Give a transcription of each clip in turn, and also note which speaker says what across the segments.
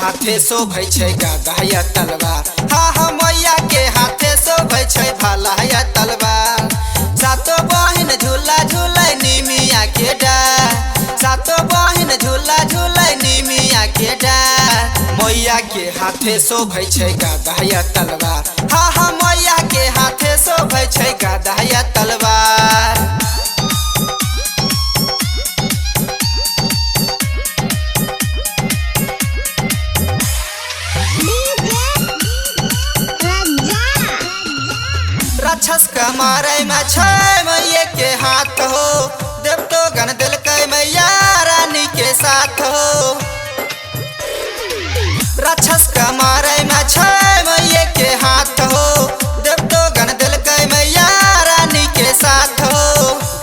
Speaker 1: हाथे शोभै छै गदा या तलवार। हाँ हाँ मैया के हाथे शोभै छै भाला या तलवार। सातो बहिन झूला झूलै निमिया के डार। सातो बहिन झूला झूलै निमिया के डार। मैया के हाथे शोभै छै गदा या तलवार। हाँ हाँ मैया के हाथे शोभै छै गदा या तलवार। राक्षस के मारे में छै मैया के हाथ हो। देवतो गण दिलकै मैया रानी के साथ हो। राक्षस के मारे में छै मैया के हाथ हो। देवतो गण दिलकै मैया रानी के साथ हो।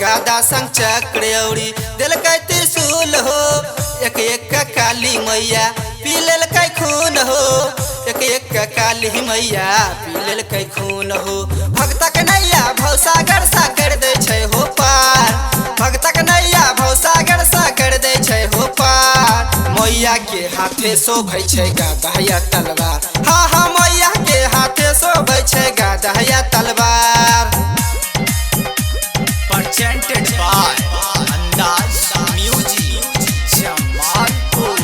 Speaker 1: गदा संग चक्र औरी दिलकै त्रिशूल हो। एक एक काली मैया पी लेलकै खून हो। एक एक काली मैया पी लेलकै खून हो। भक्तक नैया भवसागर सा कर दे छै हो पार। भक्तक नैया भवसागर सा कर दे छै हो पार। मैया के हाथे शोभै छै गदा या तलवार। हाँ हाँ मैया के हाथे शोभै छै गदा या तलवार।
Speaker 2: Presented by Andaz Music Jamalpur।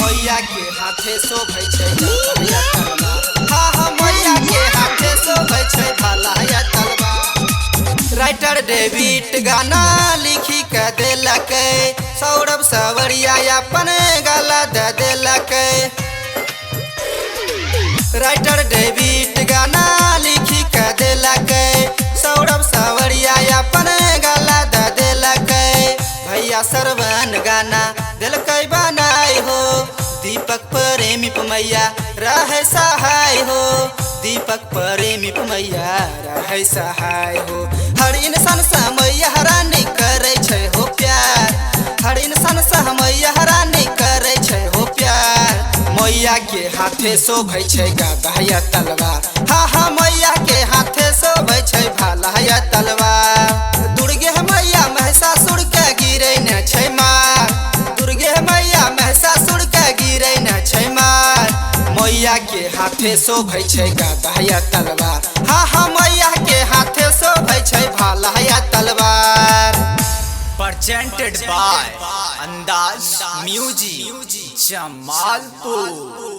Speaker 1: मैया के हाथे शोभै छै गदा या तलवार। हाँ हाँ मैया के हाथे शोभै छै भाला या तलवार। राइटर डेविड गाना लिखी के देलकै। सौरभ सवरिया अपन गला दे देलकै। राइटर डेविड गाना लिखी के देलकै। सौरभ सवरिया अपन गला दे देलकै। भैया सरवन गाना दिलकै बनाई हो। दीपक प्रेमी मैया रहे सहाय हो। दीपक प्रेमी मैया रहे सहाय हो। हर इंसान से मैया रानी करे छै हो प्यार। हर इंसान से मैया रानी करे छै हो प्यार। मैया के हाथे शोभै छै गदा या तलवार। हाँ हाँ मैया के हाथे शोभै छै भाला या तलवार। दुर्गे मैया महिषासुर के गिरै न छै मार। दुर्गे मैया महिषासुर के गिरै न छै मार। मैया के हाथे शोभै छै गदा या तलवार। हाँ हाँ मैया के हाथे शोभै छै भाला या तलवार।
Speaker 2: Presented by Andaz Music Jamalpur।